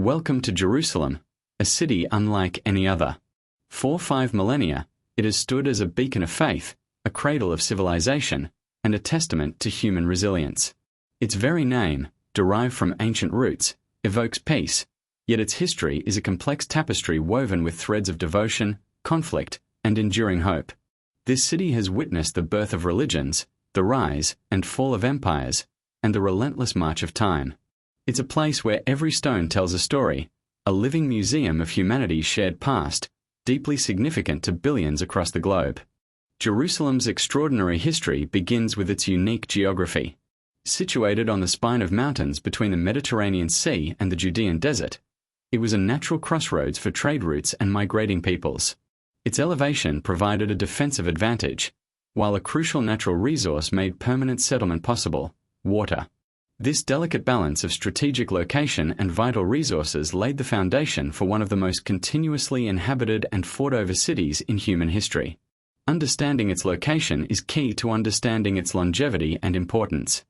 Welcome to Jerusalem, a city unlike any other. For 5 millennia, it has stood as a beacon of faith, a cradle of civilization, and a testament to human resilience. Its very name, derived from ancient roots, evokes peace, yet its history is a complex tapestry woven with threads of devotion, conflict, and enduring hope. This city has witnessed the birth of religions, the rise and fall of empires, and the relentless march of time. It's a place where every stone tells a story, a living museum of humanity's shared past, deeply significant to billions across the globe. Jerusalem's extraordinary history begins with its unique geography. Situated on the spine of mountains between the Mediterranean Sea and the Judean desert, it was a natural crossroads for trade routes and migrating peoples. Its elevation provided a defensive advantage, while a crucial natural resource made permanent settlement possible: water. This delicate balance of strategic location and vital resources laid the foundation for one of the most continuously inhabited and fought-over cities in human history. Understanding its location is key to understanding its longevity and importance.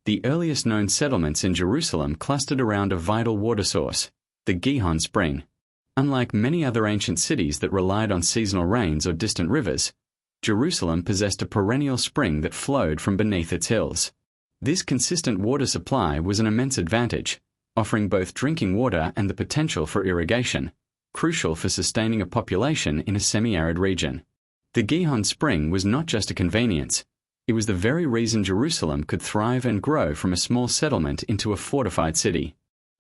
The earliest known settlements in Jerusalem clustered around a vital water source, the Gihon Spring. Unlike many other ancient cities that relied on seasonal rains or distant rivers, Jerusalem possessed a perennial spring that flowed from beneath its hills. This consistent water supply was an immense advantage, offering both drinking water and the potential for irrigation, crucial for sustaining a population in a semi-arid region. The Gihon Spring was not just a convenience, it was the very reason Jerusalem could thrive and grow from a small settlement into a fortified city.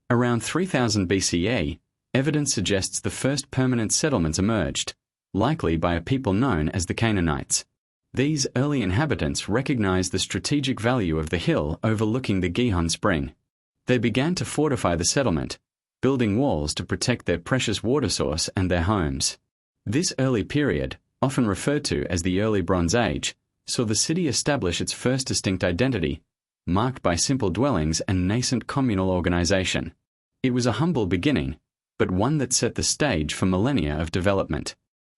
Around 3000 BCE, evidence suggests the first permanent settlements emerged, likely by a people known as the Canaanites. These early inhabitants recognized the strategic value of the hill overlooking the Gihon Spring. They began to fortify the settlement, building walls to protect their precious water source and their homes. This early period, often referred to as the Early Bronze Age, saw the city establish its first distinct identity, marked by simple dwellings and nascent communal organization. It was a humble beginning, but one that set the stage for millennia of development.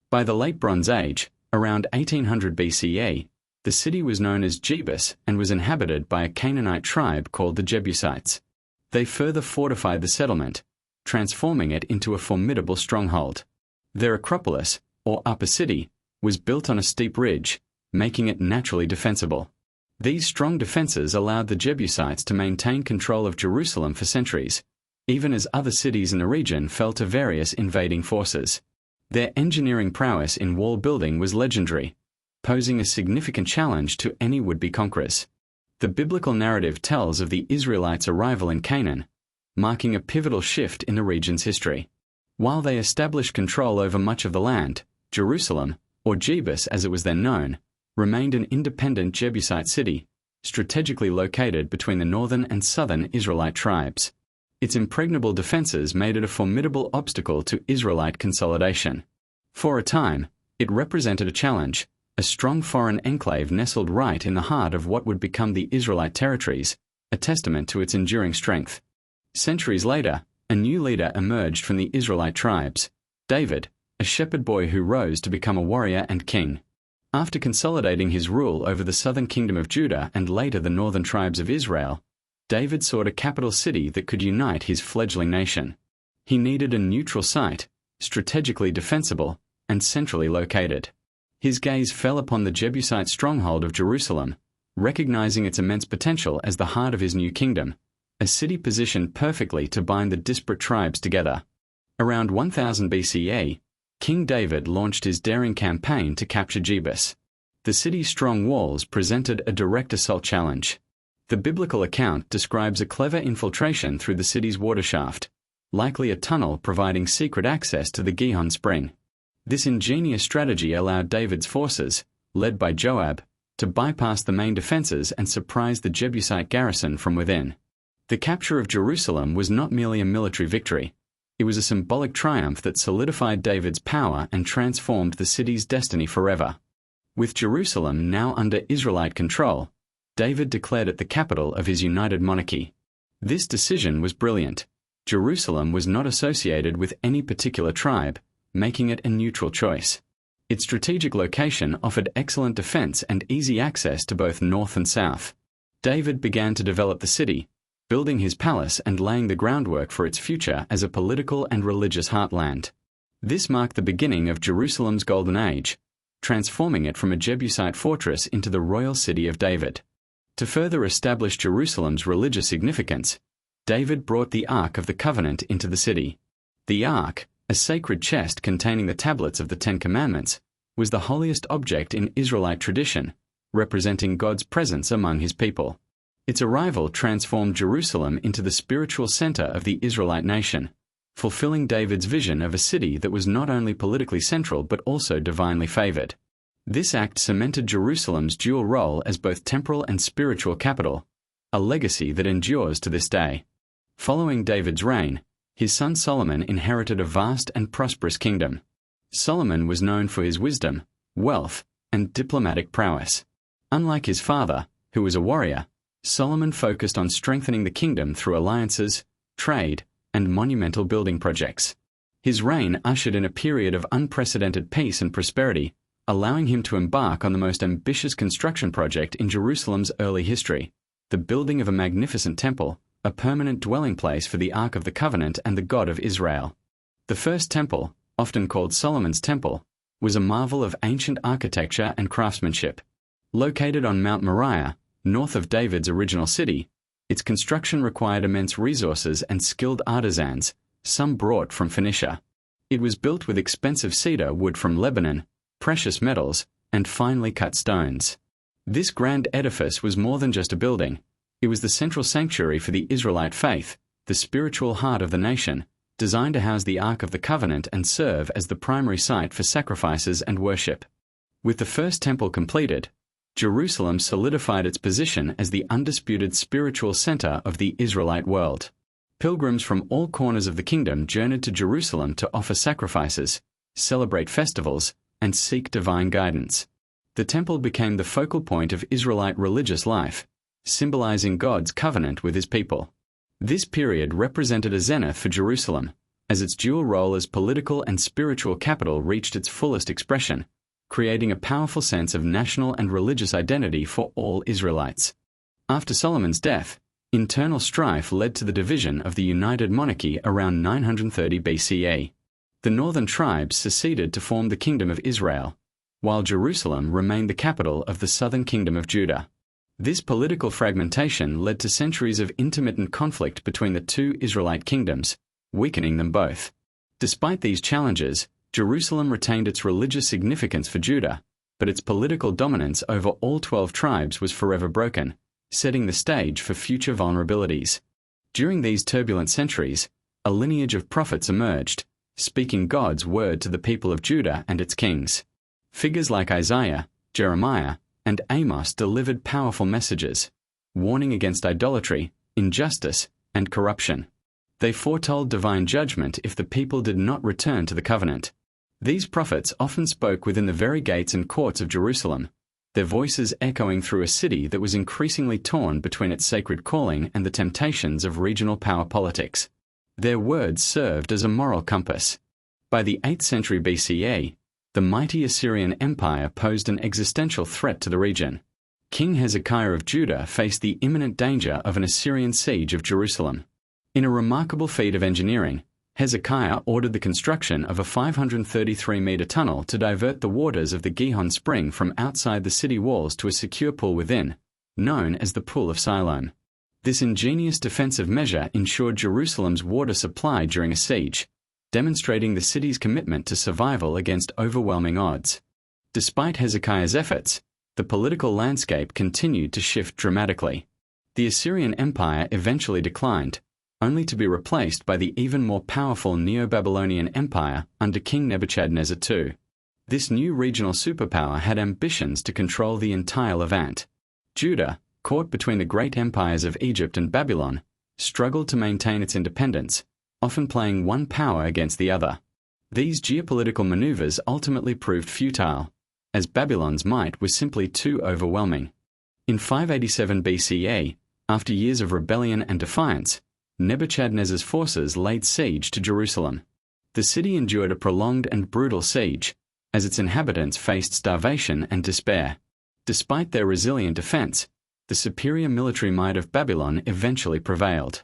By the Late Bronze Age, around 1800 BCE, the city was known as Jebus and was inhabited by a Canaanite tribe called the Jebusites. They further fortified the settlement, transforming it into a formidable stronghold. Their Acropolis, or upper city, was built on a steep ridge, making it naturally defensible. These strong defenses allowed the Jebusites to maintain control of Jerusalem for centuries, even as other cities in the region fell to various invading forces. Their engineering prowess in wall building was legendary, posing a significant challenge to any would-be conquerors. The biblical narrative tells of the Israelites' arrival in Canaan, marking a pivotal shift in the region's history. While they established control over much of the land, Jerusalem, or Jebus as it was then known, remained an independent Jebusite city, strategically located between the northern and southern Israelite tribes. Its impregnable defenses made it a formidable obstacle to Israelite consolidation. For a time, it represented a challenge, a strong foreign enclave nestled right in the heart of what would become the Israelite territories, a testament to its enduring strength. Centuries later, a new leader emerged from the Israelite tribes, David, a shepherd boy who rose to become a warrior and king. After consolidating his rule over the southern kingdom of Judah and later the northern tribes of Israel, David sought a capital city that could unite his fledgling nation. He needed a neutral site, strategically defensible, and centrally located. His gaze fell upon the Jebusite stronghold of Jerusalem, recognizing its immense potential as the heart of his new kingdom, a city positioned perfectly to bind the disparate tribes together. Around 1000 BCE, King David launched his daring campaign to capture Jebus. The city's strong walls presented a direct assault challenge. The biblical account describes a clever infiltration through the city's water shaft, likely a tunnel providing secret access to the Gihon Spring. This ingenious strategy allowed David's forces, led by Joab, to bypass the main defenses and surprise the Jebusite garrison from within. The capture of Jerusalem was not merely a military victory. It was a symbolic triumph that solidified David's power and transformed the city's destiny forever. With Jerusalem now under Israelite control, David declared it the capital of his united monarchy. This decision was brilliant. Jerusalem was not associated with any particular tribe, making it a neutral choice. Its strategic location offered excellent defense and easy access to both north and south. David began to develop the city, building his palace and laying the groundwork for its future as a political and religious heartland. This marked the beginning of Jerusalem's Golden Age, transforming it from a Jebusite fortress into the royal city of David. To further establish Jerusalem's religious significance, David brought the Ark of the Covenant into the city. The Ark, a sacred chest containing the tablets of the Ten Commandments, was the holiest object in Israelite tradition, representing God's presence among his people. Its arrival transformed Jerusalem into the spiritual center of the Israelite nation, fulfilling David's vision of a city that was not only politically central but also divinely favored. This act cemented Jerusalem's dual role as both temporal and spiritual capital, a legacy that endures to this day. Following David's reign, his son Solomon inherited a vast and prosperous kingdom. Solomon was known for his wisdom, wealth, and diplomatic prowess. Unlike his father, who was a warrior, Solomon focused on strengthening the kingdom through alliances, trade, and monumental building projects. His reign ushered in a period of unprecedented peace and prosperity, allowing him to embark on the most ambitious construction project in Jerusalem's early history, the building of a magnificent temple, a permanent dwelling place for the Ark of the Covenant and the God of Israel. The first temple, often called Solomon's Temple, was a marvel of ancient architecture and craftsmanship. Located on Mount Moriah, north of David's original city, its construction required immense resources and skilled artisans, some brought from Phoenicia. It was built with expensive cedar wood from Lebanon, precious metals, and finely cut stones. This grand edifice was more than just a building. It was the central sanctuary for the Israelite faith, the spiritual heart of the nation, designed to house the Ark of the Covenant and serve as the primary site for sacrifices and worship. With the first temple completed, Jerusalem solidified its position as the undisputed spiritual center of the Israelite world. Pilgrims from all corners of the kingdom journeyed to Jerusalem to offer sacrifices, celebrate festivals, and seek divine guidance. The temple became the focal point of Israelite religious life, symbolizing God's covenant with his people. This period represented a zenith for Jerusalem, as its dual role as political and spiritual capital reached its fullest expression, creating a powerful sense of national and religious identity for all Israelites. After Solomon's death, internal strife led to the division of the united monarchy around 930 BCE. The northern tribes seceded to form the Kingdom of Israel, while Jerusalem remained the capital of the southern kingdom of Judah. This political fragmentation led to centuries of intermittent conflict between the two Israelite kingdoms, weakening them both. Despite these challenges, Jerusalem retained its religious significance for Judah, but its political dominance over all 12 tribes was forever broken, setting the stage for future vulnerabilities. During these turbulent centuries, a lineage of prophets emerged, speaking God's word to the people of Judah and its kings. Figures like Isaiah, Jeremiah, and Amos delivered powerful messages, warning against idolatry, injustice, and corruption. They foretold divine judgment if the people did not return to the covenant. These prophets often spoke within the very gates and courts of Jerusalem, their voices echoing through a city that was increasingly torn between its sacred calling and the temptations of regional power politics. Their words served as a moral compass. By the 8th century BCE, the mighty Assyrian Empire posed an existential threat to the region. King Hezekiah of Judah faced the imminent danger of an Assyrian siege of Jerusalem. In a remarkable feat of engineering, Hezekiah ordered the construction of a 533-meter tunnel to divert the waters of the Gihon Spring from outside the city walls to a secure pool within, known as the Pool of Siloam. This ingenious defensive measure ensured Jerusalem's water supply during a siege, demonstrating the city's commitment to survival against overwhelming odds. Despite Hezekiah's efforts, the political landscape continued to shift dramatically. The Assyrian Empire eventually declined, only to be replaced by the even more powerful Neo-Babylonian Empire under King Nebuchadnezzar II. This new regional superpower had ambitions to control the entire Levant. Judah, caught between the great empires of Egypt and Babylon, struggled to maintain its independence, often playing one power against the other. These geopolitical maneuvers ultimately proved futile, as Babylon's might was simply too overwhelming. In 587 BCE, after years of rebellion and defiance, Nebuchadnezzar's forces laid siege to Jerusalem. The city endured a prolonged and brutal siege, as its inhabitants faced starvation and despair. Despite their resilient defense, the superior military might of Babylon eventually prevailed.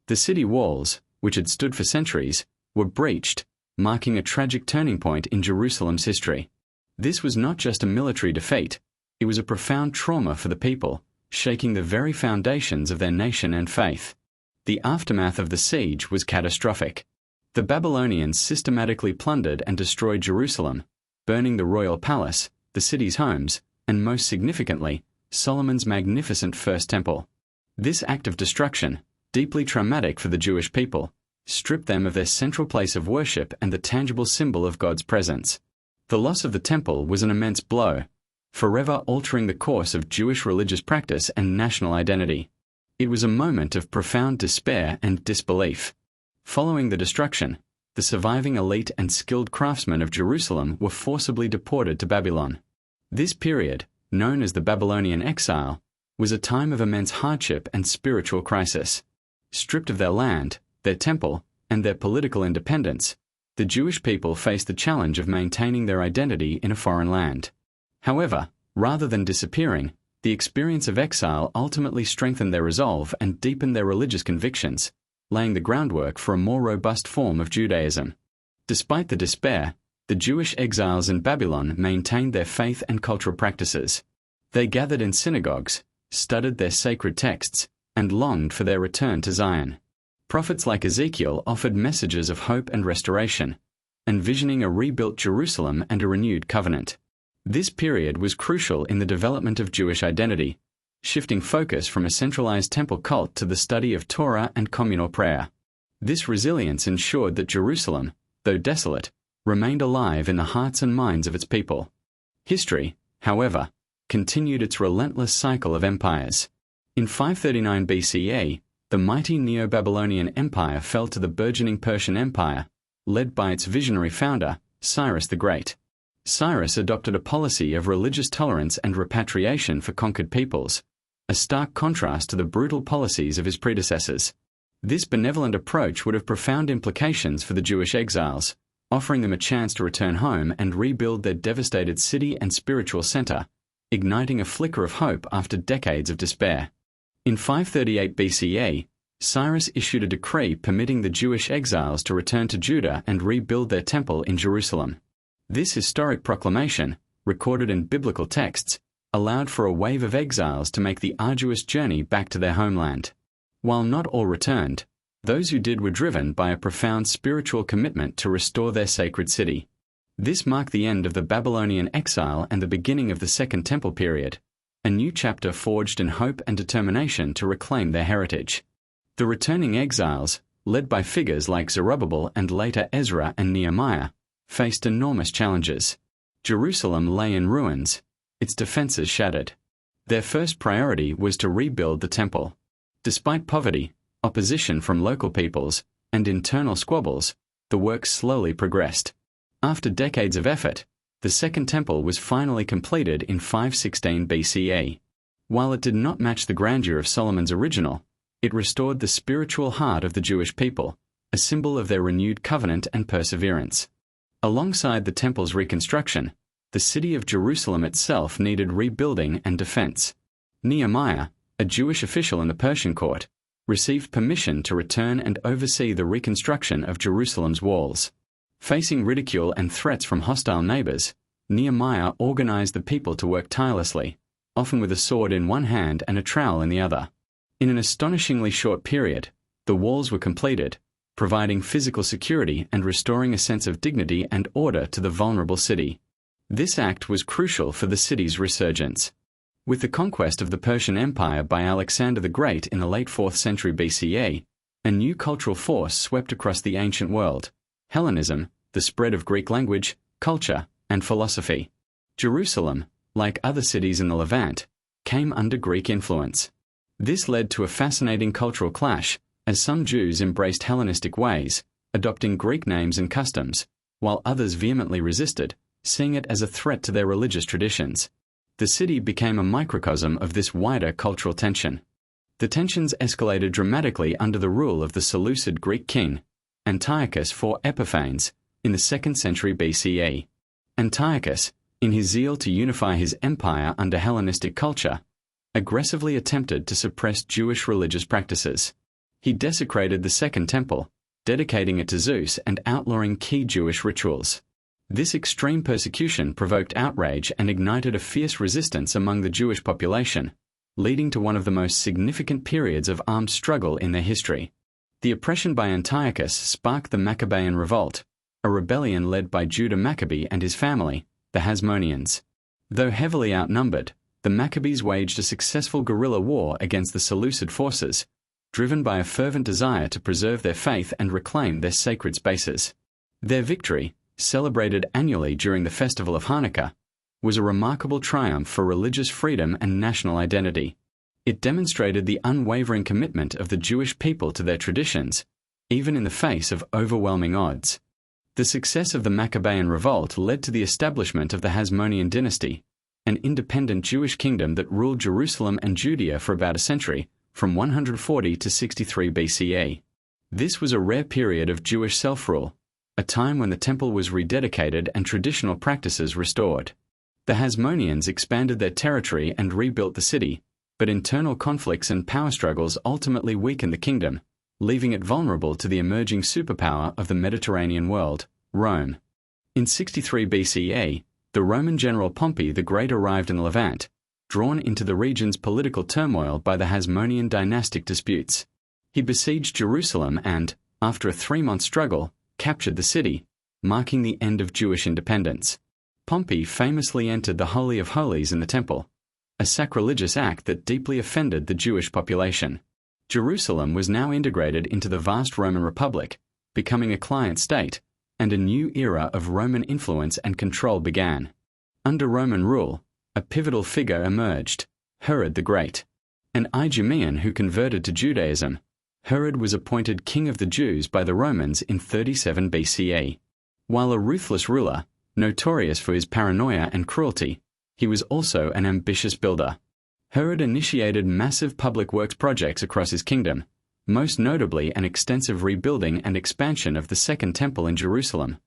The city walls, which had stood for centuries, were breached, marking a tragic turning point in Jerusalem's history. This was not just a military defeat, it was a profound trauma for the people, shaking the very foundations of their nation and faith. The aftermath of the siege was catastrophic. The Babylonians systematically plundered and destroyed Jerusalem, burning the royal palace, the city's homes, and most significantly, Solomon's magnificent First Temple. This act of destruction, deeply traumatic for the Jewish people, stripped them of their central place of worship and the tangible symbol of God's presence. The loss of the temple was an immense blow, forever altering the course of Jewish religious practice and national identity. It was a moment of profound despair and disbelief. Following the destruction, the surviving elite and skilled craftsmen of Jerusalem were forcibly deported to Babylon. This period, known as the Babylonian exile, was a time of immense hardship and spiritual crisis. Stripped of their land, their temple, and their political independence, the Jewish people faced the challenge of maintaining their identity in a foreign land. However, rather than disappearing, the experience of exile ultimately strengthened their resolve and deepened their religious convictions, laying the groundwork for a more robust form of Judaism. Despite the despair, the Jewish exiles in Babylon maintained their faith and cultural practices. They gathered in synagogues, studied their sacred texts, and longed for their return to Zion. Prophets like Ezekiel offered messages of hope and restoration, envisioning a rebuilt Jerusalem and a renewed covenant. This period was crucial in the development of Jewish identity, shifting focus from a centralized temple cult to the study of Torah and communal prayer. This resilience ensured that Jerusalem, though desolate, remained alive in the hearts and minds of its people. History, however, continued its relentless cycle of empires. In 539 BCE, the mighty Neo-Babylonian Empire fell to the burgeoning Persian Empire, led by its visionary founder, Cyrus the Great. Cyrus adopted a policy of religious tolerance and repatriation for conquered peoples, a stark contrast to the brutal policies of his predecessors. This benevolent approach would have profound implications for the Jewish exiles, offering them a chance to return home and rebuild their devastated city and spiritual center, igniting a flicker of hope after decades of despair. In 538 BCE, Cyrus issued a decree permitting the Jewish exiles to return to Judah and rebuild their temple in Jerusalem. This historic proclamation, recorded in biblical texts, allowed for a wave of exiles to make the arduous journey back to their homeland. While not all returned, those who did were driven by a profound spiritual commitment to restore their sacred city. This marked the end of the Babylonian exile and the beginning of the Second Temple period, a new chapter forged in hope and determination to reclaim their heritage. The returning exiles, led by figures like Zerubbabel and later Ezra and Nehemiah, faced enormous challenges. Jerusalem lay in ruins, its defenses shattered. Their first priority was to rebuild the temple. Despite poverty, opposition from local peoples, and internal squabbles, the work slowly progressed. After decades of effort, the Second Temple was finally completed in 516 BCE. While it did not match the grandeur of Solomon's original, it restored the spiritual heart of the Jewish people, a symbol of their renewed covenant and perseverance. Alongside the temple's reconstruction, the city of Jerusalem itself needed rebuilding and defense. Nehemiah, a Jewish official in the Persian court, received permission to return and oversee the reconstruction of Jerusalem's walls. Facing ridicule and threats from hostile neighbors, Nehemiah organized the people to work tirelessly, often with a sword in one hand and a trowel in the other. In an astonishingly short period, the walls were completed, providing physical security and restoring a sense of dignity and order to the vulnerable city. This act was crucial for the city's resurgence. With the conquest of the Persian Empire by Alexander the Great in the late 4th century BCE, a new cultural force swept across the ancient world: Hellenism, the spread of Greek language, culture, and philosophy. Jerusalem, like other cities in the Levant, came under Greek influence. This led to a fascinating cultural clash, as some Jews embraced Hellenistic ways, adopting Greek names and customs, while others vehemently resisted, seeing it as a threat to their religious traditions. The city became a microcosm of this wider cultural tension. The tensions escalated dramatically under the rule of the Seleucid Greek king, Antiochus IV Epiphanes, in the 2nd century BCE. Antiochus, in his zeal to unify his empire under Hellenistic culture, aggressively attempted to suppress Jewish religious practices. He desecrated the Second Temple, dedicating it to Zeus and outlawing key Jewish rituals. This extreme persecution provoked outrage and ignited a fierce resistance among the Jewish population, leading to one of the most significant periods of armed struggle in their history. The oppression by Antiochus sparked the Maccabean Revolt, a rebellion led by Judah Maccabee and his family, the Hasmoneans. Though heavily outnumbered, the Maccabees waged a successful guerrilla war against the Seleucid forces, driven by a fervent desire to preserve their faith and reclaim their sacred spaces. Their victory, celebrated annually during the festival of Hanukkah, was a remarkable triumph for religious freedom and national identity. It demonstrated the unwavering commitment of the Jewish people to their traditions, even in the face of overwhelming odds. The success of the Maccabean Revolt led to the establishment of the Hasmonean dynasty, an independent Jewish kingdom that ruled Jerusalem and Judea for about a century, from 140 to 63 BCE. This was a rare period of Jewish self-rule, a time when the temple was rededicated and traditional practices restored. The Hasmoneans expanded their territory and rebuilt the city, but internal conflicts and power struggles ultimately weakened the kingdom, leaving it vulnerable to the emerging superpower of the Mediterranean world, Rome. In 63 BCE, the Roman general Pompey the Great arrived in Levant, drawn into the region's political turmoil by the Hasmonean dynastic disputes. He besieged Jerusalem and, after a 3-month struggle, captured the city, marking the end of Jewish independence. Pompey famously entered the Holy of Holies in the temple, a sacrilegious act that deeply offended the Jewish population. Jerusalem was now integrated into the vast Roman Republic, becoming a client state, and a new era of Roman influence and control began. Under Roman rule, a pivotal figure emerged, Herod the Great. An Idumean who converted to Judaism, Herod was appointed king of the Jews by the Romans in 37 BCE. While a ruthless ruler, notorious for his paranoia and cruelty, he was also an ambitious builder. Herod initiated massive public works projects across his kingdom, most notably an extensive rebuilding and expansion of the Second Temple in Jerusalem,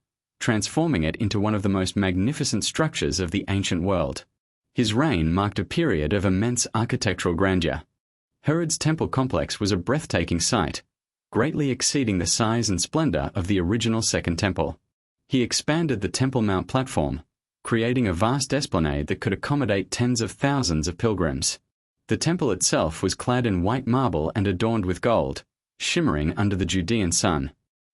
transforming it into one of the most magnificent structures of the ancient world. His reign marked a period of immense architectural grandeur. Herod's temple complex was a breathtaking sight, greatly exceeding the size and splendor of the original Second Temple. He expanded the Temple Mount platform, creating a vast esplanade that could accommodate tens of thousands of pilgrims. The temple itself was clad in white marble and adorned with gold, shimmering under the Judean sun.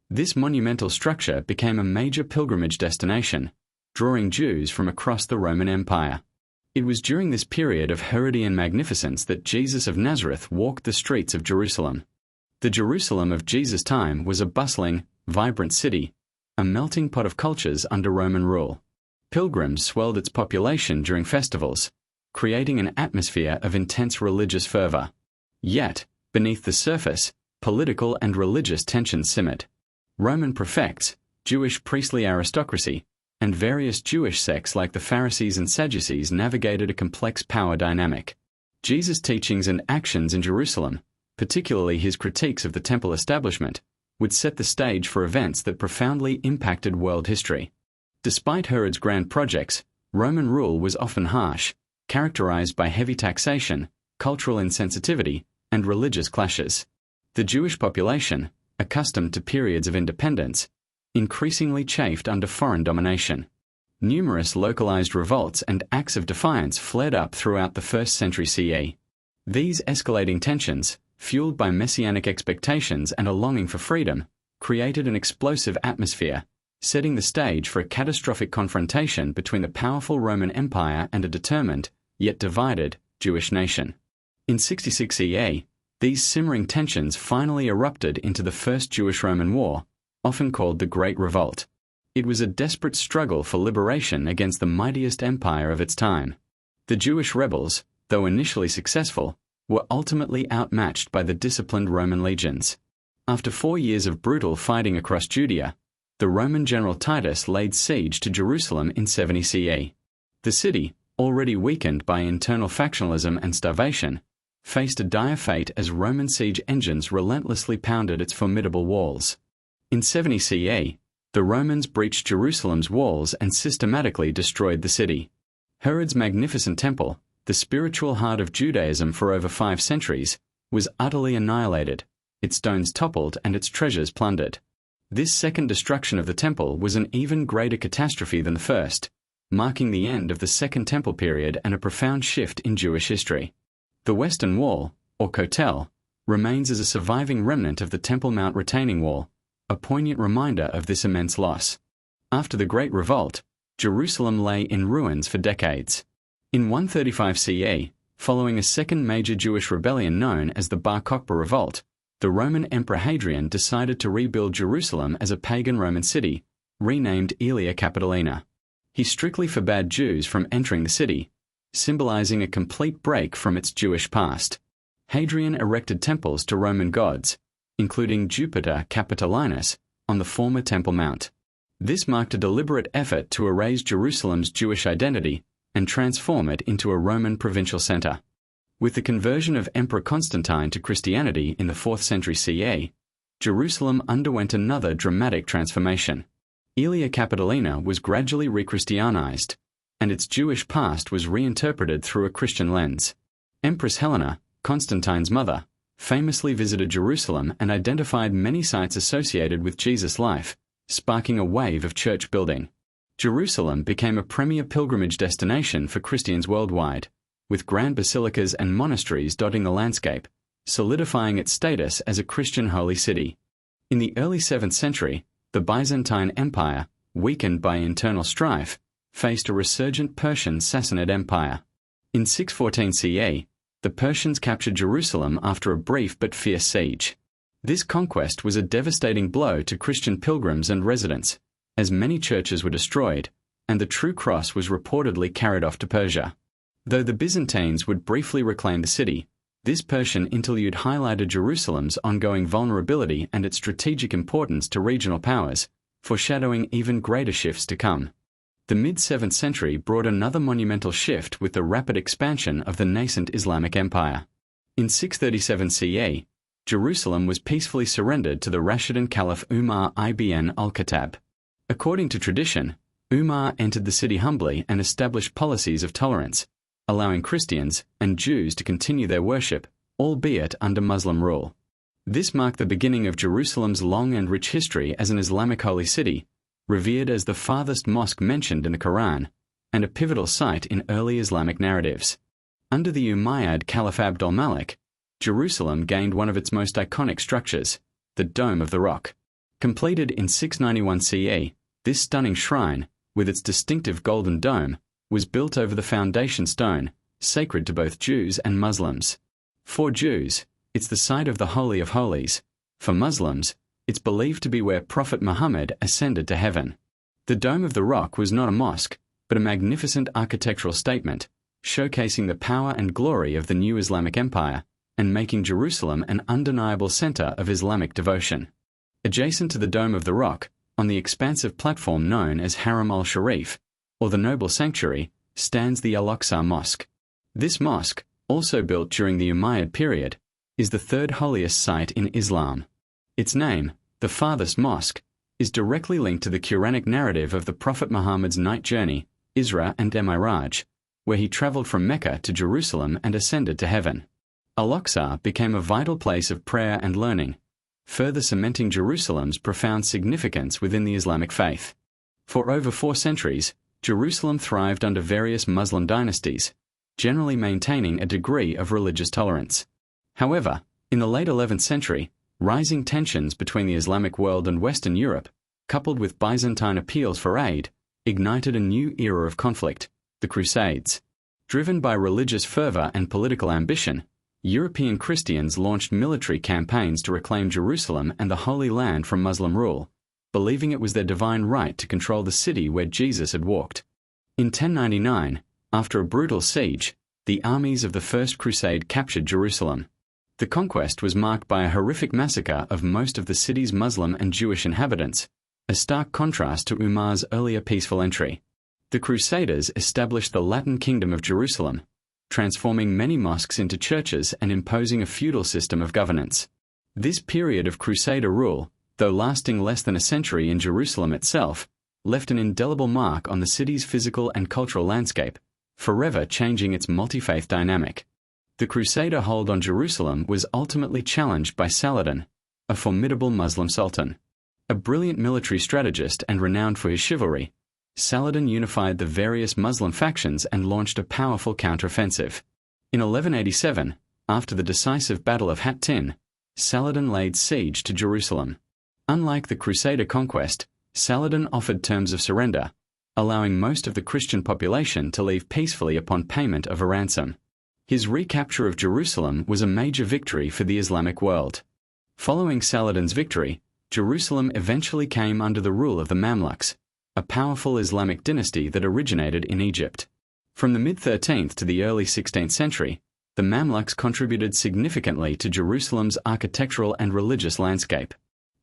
This monumental structure became a major pilgrimage destination, drawing Jews from across the Roman Empire. It was during this period of Herodian magnificence that Jesus of Nazareth walked the streets of Jerusalem. The Jerusalem of Jesus' time was a bustling, vibrant city, a melting pot of cultures under Roman rule. Pilgrims swelled its population during festivals, creating an atmosphere of intense religious fervor. Yet, beneath the surface, political and religious tensions simmered. Roman prefects, Jewish priestly aristocracy, and various Jewish sects like the Pharisees and Sadducees navigated a complex power dynamic. Jesus' teachings and actions in Jerusalem, particularly his critiques of the temple establishment, would set the stage for events that profoundly impacted world history. Despite Herod's grand projects, Roman rule was often harsh, characterized by heavy taxation, cultural insensitivity, and religious clashes. The Jewish population, accustomed to periods of independence, increasingly chafed under foreign domination. Numerous localized revolts and acts of defiance flared up throughout the 1st century CE. These escalating tensions, fueled by messianic expectations and a longing for freedom, created an explosive atmosphere, setting the stage for a catastrophic confrontation between the powerful Roman Empire and a determined, yet divided, Jewish nation. In 66 CE, these simmering tensions finally erupted into the First Jewish-Roman War, often called the Great Revolt. It was a desperate struggle for liberation against the mightiest empire of its time. The Jewish rebels, though initially successful, were ultimately outmatched by the disciplined Roman legions. After 4 years of brutal fighting across Judea, the Roman general Titus laid siege to Jerusalem in 70 CE. The city, already weakened by internal factionalism and starvation, faced a dire fate as Roman siege engines relentlessly pounded its formidable walls. In 70 CE, the Romans breached Jerusalem's walls and systematically destroyed the city. Herod's magnificent temple, the spiritual heart of Judaism for over 5 centuries, was utterly annihilated, its stones toppled and its treasures plundered. This second destruction of the temple was an even greater catastrophe than the first, marking the end of the Second Temple period and a profound shift in Jewish history. The Western Wall, or Kotel, remains as a surviving remnant of the Temple Mount retaining wall, a poignant reminder of this immense loss. After the Great Revolt, Jerusalem lay in ruins for decades. In 135 CE, following a second major Jewish rebellion known as the Bar Kokhba Revolt, the Roman Emperor Hadrian decided to rebuild Jerusalem as a pagan Roman city, renamed Aelia Capitolina. He strictly forbade Jews from entering the city, symbolizing a complete break from its Jewish past. Hadrian erected temples to Roman gods, including Jupiter Capitolinus, on the former Temple Mount. This marked a deliberate effort to erase Jerusalem's Jewish identity and transform it into a Roman provincial center. With the conversion of Emperor Constantine to Christianity in the 4th century CE, Jerusalem underwent another dramatic transformation. Aelia Capitolina was gradually re-Christianized, and its Jewish past was reinterpreted through a Christian lens. Empress Helena, Constantine's mother, famously visited Jerusalem and identified many sites associated with Jesus' life, sparking a wave of church building. Jerusalem became a premier pilgrimage destination for Christians worldwide, with grand basilicas and monasteries dotting the landscape, solidifying its status as a Christian holy city. In the early 7th century, the Byzantine Empire, weakened by internal strife, faced a resurgent Persian Sassanid Empire. In 614 CE, the Persians captured Jerusalem after a brief but fierce siege. This conquest was a devastating blow to Christian pilgrims and residents, as many churches were destroyed, and the true cross was reportedly carried off to Persia. Though the Byzantines would briefly reclaim the city, this Persian interlude highlighted Jerusalem's ongoing vulnerability and its strategic importance to regional powers, foreshadowing even greater shifts to come. The mid-7th century brought another monumental shift with the rapid expansion of the nascent Islamic Empire. In 637 CE, Jerusalem was peacefully surrendered to the Rashidun Caliph Umar ibn al-Khattab. According to tradition, Umar entered the city humbly and established policies of tolerance, allowing Christians and Jews to continue their worship, albeit under Muslim rule. This marked the beginning of Jerusalem's long and rich history as an Islamic holy city, revered as the farthest mosque mentioned in the Quran, and a pivotal site in early Islamic narratives. Under the Umayyad Caliph Abd al-Malik, Jerusalem gained one of its most iconic structures, the Dome of the Rock. Completed in 691 CE, this stunning shrine, with its distinctive golden dome, was built over the foundation stone, sacred to both Jews and Muslims. For Jews, it's the site of the Holy of Holies. For Muslims, it's believed to be where Prophet Muhammad ascended to heaven. The Dome of the Rock was not a mosque, but a magnificent architectural statement, showcasing the power and glory of the new Islamic Empire, and making Jerusalem an undeniable center of Islamic devotion. Adjacent to the Dome of the Rock, on the expansive platform known as Haram al-Sharif, or the Noble Sanctuary, stands the Al-Aqsa Mosque. This mosque, also built during the Umayyad period, is the third holiest site in Islam. Its name, the Farthest Mosque, is directly linked to the Quranic narrative of the Prophet Muhammad's night journey, Isra and Mi'raj, where he traveled from Mecca to Jerusalem and ascended to heaven. Al-Aqsa became a vital place of prayer and learning, further cementing Jerusalem's profound significance within the Islamic faith. For over 4 centuries, Jerusalem thrived under various Muslim dynasties, generally maintaining a degree of religious tolerance. However, in the late 11th century, rising tensions between the Islamic world and Western Europe, coupled with Byzantine appeals for aid, ignited a new era of conflict, the Crusades. Driven by religious fervor and political ambition, European Christians launched military campaigns to reclaim Jerusalem and the Holy Land from Muslim rule, believing it was their divine right to control the city where Jesus had walked. In 1099, after a brutal siege, the armies of the First Crusade captured Jerusalem. The conquest was marked by a horrific massacre of most of the city's Muslim and Jewish inhabitants, a stark contrast to Umar's earlier peaceful entry. The Crusaders established the Latin Kingdom of Jerusalem, transforming many mosques into churches and imposing a feudal system of governance. This period of Crusader rule, though lasting less than a century in Jerusalem itself, left an indelible mark on the city's physical and cultural landscape, forever changing its multi-faith dynamic. The Crusader hold on Jerusalem was ultimately challenged by Saladin, a formidable Muslim sultan. A brilliant military strategist and renowned for his chivalry, Saladin unified the various Muslim factions and launched a powerful counteroffensive. In 1187, after the decisive Battle of Hattin, Saladin laid siege to Jerusalem. Unlike the Crusader conquest, Saladin offered terms of surrender, allowing most of the Christian population to leave peacefully upon payment of a ransom. His recapture of Jerusalem was a major victory for the Islamic world. Following Saladin's victory, Jerusalem eventually came under the rule of the Mamluks, a powerful Islamic dynasty that originated in Egypt. From the mid-13th to the early 16th century, the Mamluks contributed significantly to Jerusalem's architectural and religious landscape.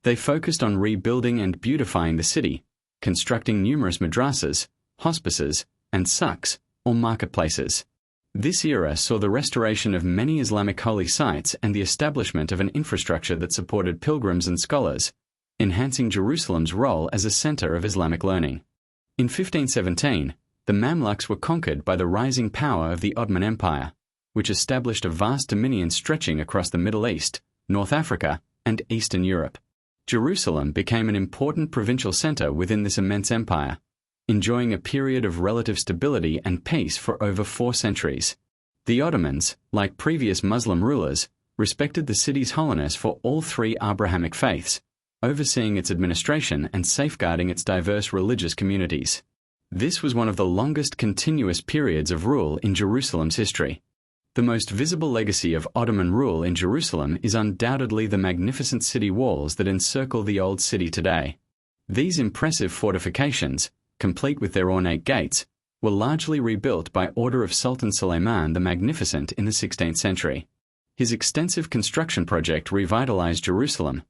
They focused on rebuilding and beautifying the city, constructing numerous madrasas, hospices, and suqs, or marketplaces. This era saw the restoration of many Islamic holy sites and the establishment of an infrastructure that supported pilgrims and scholars, enhancing Jerusalem's role as a center of Islamic learning. In 1517, the Mamluks were conquered by the rising power of the Ottoman Empire, which established a vast dominion stretching across the Middle East, North Africa, and Eastern Europe. Jerusalem became an important provincial center within this immense empire, enjoying a period of relative stability and peace for over 4 centuries. The Ottomans, like previous Muslim rulers, respected the city's holiness for all 3 Abrahamic faiths, overseeing its administration and safeguarding its diverse religious communities. This was one of the longest continuous periods of rule in Jerusalem's history. The most visible legacy of Ottoman rule in Jerusalem is undoubtedly the magnificent city walls that encircle the old city today. These impressive fortifications, complete with their ornate gates, were largely rebuilt by order of Sultan Suleiman the Magnificent in the 16th century. His extensive construction project revitalized Jerusalem,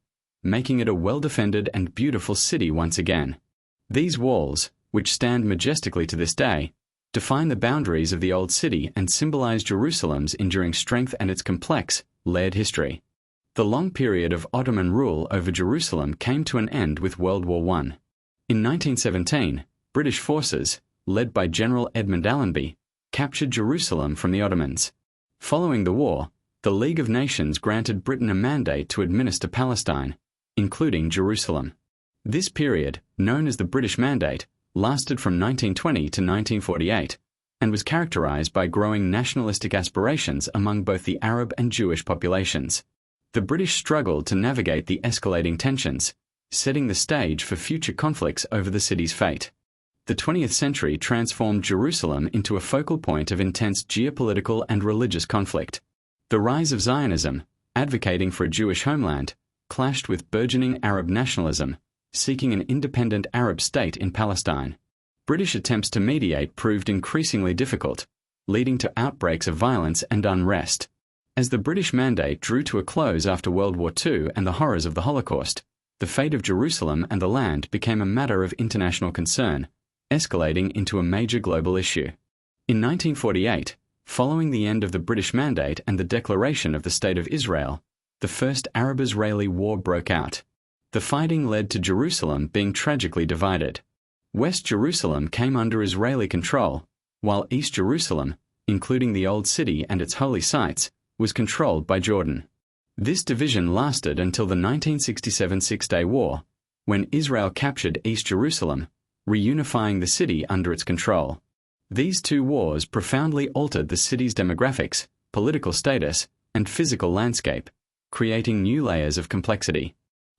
making it a well-defended and beautiful city once again. These walls, which stand majestically to this day, define the boundaries of the old city and symbolize Jerusalem's enduring strength and its complex, layered history. The long period of Ottoman rule over Jerusalem came to an end with World War I. In 1917, British forces, led by General Edmund Allenby, captured Jerusalem from the Ottomans. Following the war, the League of Nations granted Britain a mandate to administer Palestine, including Jerusalem. This period, known as the British Mandate, lasted from 1920 to 1948, and was characterized by growing nationalistic aspirations among both the Arab and Jewish populations. The British struggled to navigate the escalating tensions, setting the stage for future conflicts over the city's fate. The 20th century transformed Jerusalem into a focal point of intense geopolitical and religious conflict. The rise of Zionism, advocating for a Jewish homeland, clashed with burgeoning Arab nationalism, seeking an independent Arab state in Palestine. British attempts to mediate proved increasingly difficult, leading to outbreaks of violence and unrest. As the British Mandate drew to a close after World War II and the horrors of the Holocaust, the fate of Jerusalem and the land became a matter of international concern, escalating into a major global issue. In 1948, following the end of the British Mandate and the declaration of the State of Israel, the First Arab-Israeli War broke out. The fighting led to Jerusalem being tragically divided. West Jerusalem came under Israeli control, while East Jerusalem, including the Old City and its holy sites, was controlled by Jordan. This division lasted until the 1967 Six-Day War, when Israel captured East Jerusalem, reunifying the city under its control. These 2 wars profoundly altered the city's demographics, political status, and physical landscape, creating new layers of complexity.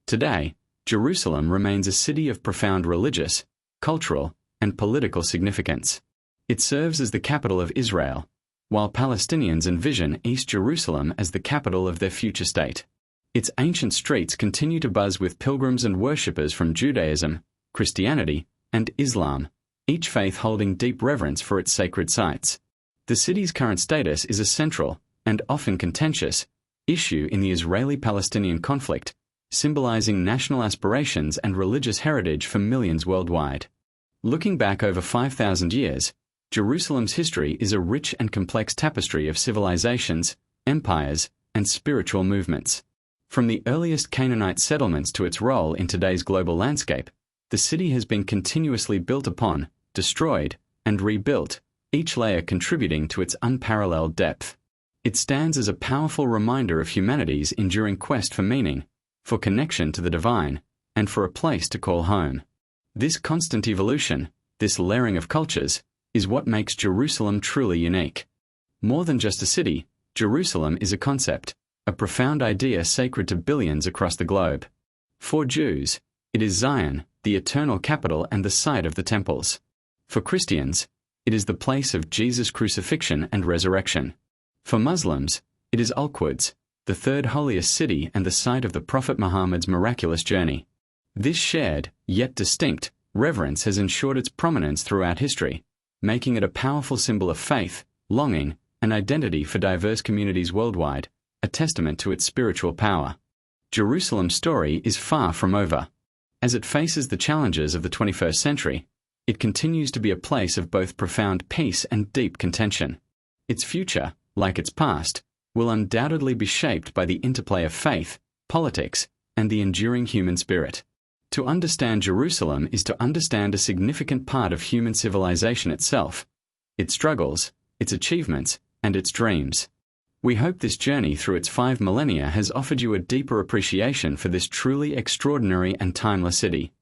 Today, Jerusalem remains a city of profound religious, cultural, and political significance. It serves as the capital of Israel, while Palestinians envision East Jerusalem as the capital of their future state. Its ancient streets continue to buzz with pilgrims and worshippers from Judaism, Christianity, and Islam, each faith holding deep reverence for its sacred sites. The city's current status is a central, and often contentious, issue in the Israeli-Palestinian conflict, symbolizing national aspirations and religious heritage for millions worldwide. Looking back over 5,000 years, Jerusalem's history is a rich and complex tapestry of civilizations, empires, and spiritual movements. From the earliest Canaanite settlements to its role in today's global landscape, the city has been continuously built upon, destroyed, and rebuilt, each layer contributing to its unparalleled depth. It stands as a powerful reminder of humanity's enduring quest for meaning, for connection to the divine, and for a place to call home. This constant evolution, this layering of cultures, is what makes Jerusalem truly unique. More than just a city, Jerusalem is a concept, a profound idea sacred to billions across the globe. For Jews, it is Zion, the eternal capital and the site of the temples. For Christians, it is the place of Jesus' crucifixion and resurrection. For Muslims, it is Al-Quds, the third holiest city and the site of the Prophet Muhammad's miraculous journey. This shared, yet distinct, reverence has ensured its prominence throughout history, making it a powerful symbol of faith, longing, and identity for diverse communities worldwide, a testament to its spiritual power. Jerusalem's story is far from over. As it faces the challenges of the 21st century, it continues to be a place of both profound peace and deep contention. Its future, like its past, will undoubtedly be shaped by the interplay of faith, politics, and the enduring human spirit. To understand Jerusalem is to understand a significant part of human civilization itself, its struggles, its achievements, and its dreams. We hope this journey through its 5 millennia has offered you a deeper appreciation for this truly extraordinary and timeless city.